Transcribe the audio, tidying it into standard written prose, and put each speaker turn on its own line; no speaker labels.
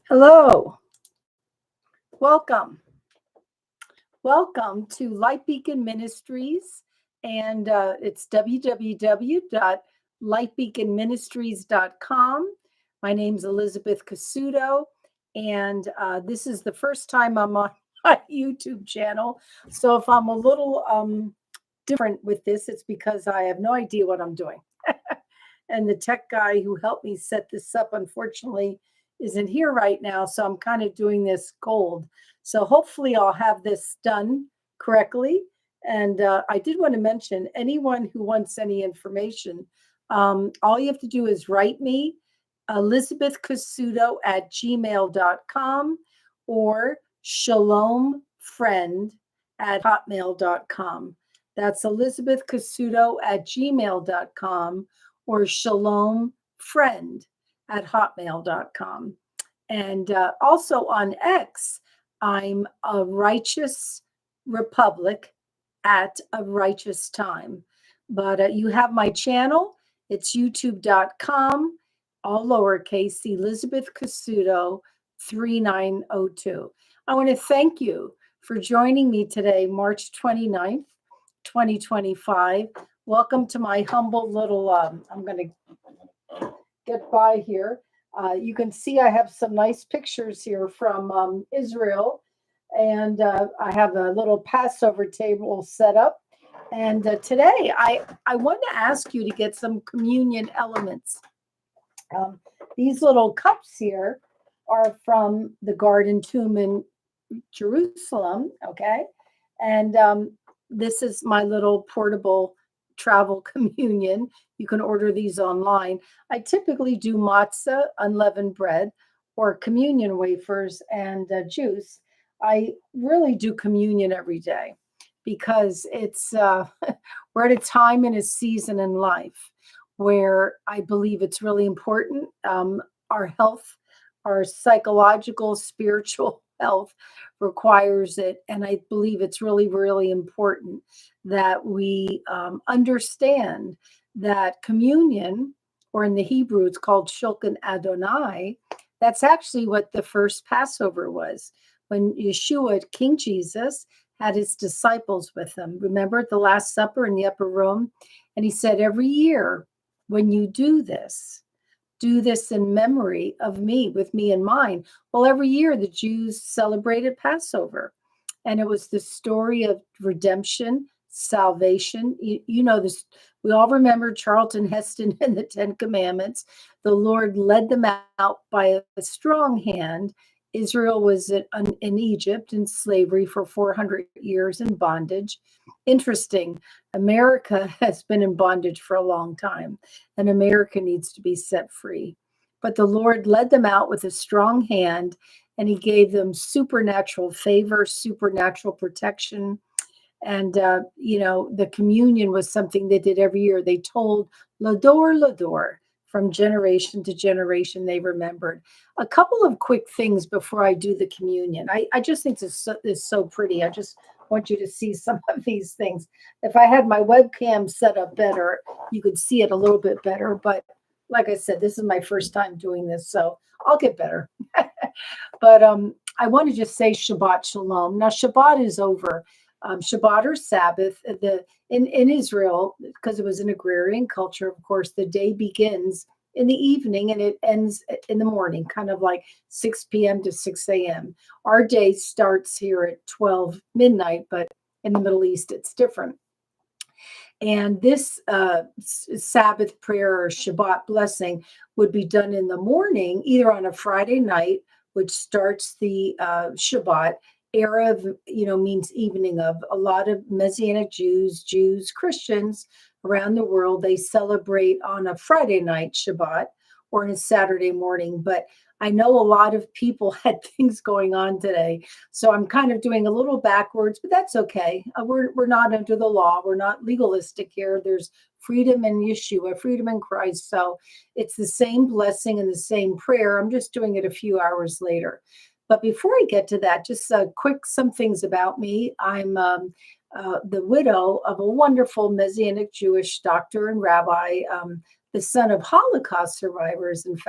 Hello, welcome. Welcome to Light Beacon Ministries, and it's www.lightbeaconministries.com. My name's Elizabeth Casuto, and this is the first time I'm on my YouTube channel. So if I'm a little different with this, it's because I have no idea what I'm doing. And the tech guy who helped me set this up, unfortunately, isn't here right now. So I'm kind of doing this cold. So hopefully I'll have this done correctly. And I did want to mention anyone who wants any information, all you have to do is write me, elizabethcasuto@gmail.com or shalomfriend@hotmail.com. That's elizabethcasuto@gmail.com or shalomfriend@hotmail.com. And also on X, I'm a righteous republic at a righteous time. But you have my channel. It's youtube.com, all lowercase, Elizabeth Casuto 3902. I want to thank you for joining me today, March 29th, 2025. Welcome to my humble little, I'm going to get by here. You can see I have some nice pictures here from Israel, and I have a little Passover table set up. And today I want to ask you to get some communion elements. These little cups here are from the Garden Tomb in Jerusalem, okay? And this is my little portable travel communion. You can order these online. I typically do matzah, unleavened bread, or communion wafers and juice. I really do communion every day because it's we're at a time in a season in life where I believe it's really important. Our health, our psychological, spiritual health requires it. And I believe it's really, really important that we understand that communion, or in the Hebrew, it's called Shulchan Adonai. That's actually what the first Passover was, when Yeshua, King Jesus, had his disciples with him. Remember at the Last Supper in the upper room? And he said, every year when you do this in memory of me, with me in mind. Well, every year the Jews celebrated Passover. And it was the story of redemption, salvation. You know this. We all remember Charlton Heston and the Ten Commandments. The Lord led them out by a strong hand. Israel was in Egypt in slavery for 400 years in bondage. Interesting. America has been in bondage for a long time, and America needs to be set free. But the Lord led them out with a strong hand, and he gave them supernatural favor, supernatural protection. And, the communion was something they did every year. They told Lador, Lador, from generation to generation, they remembered. A couple of quick things before I do the communion. I just think this is so pretty. I just want you to see some of these things. If I had my webcam set up better, you could see it a little bit better. But like I said, this is my first time doing this, so I'll get better. But I want to just say Shabbat Shalom. Now, Shabbat is over. Shabbat or Sabbath, in Israel, because it was an agrarian culture, of course, the day begins in the evening and it ends in the morning, kind of like 6 p.m. to 6 a.m. Our day starts here at 12 midnight, but in the Middle East, it's different. And this Sabbath prayer or Shabbat blessing would be done in the morning, either on a Friday night, which starts the Shabbat. Erev, means evening of. A lot of Messianic Jews, Christians around the world, they celebrate on a Friday night Shabbat or on a Saturday morning. But I know a lot of people had things going on today. So I'm kind of doing a little backwards, but that's okay. We're not under the law. We're not legalistic here. There's freedom in Yeshua, freedom in Christ. So it's the same blessing and the same prayer. I'm just doing it a few hours later. But before I get to that, just some things about me. I'm the widow of a wonderful Messianic Jewish doctor and rabbi, the son of Holocaust survivors. In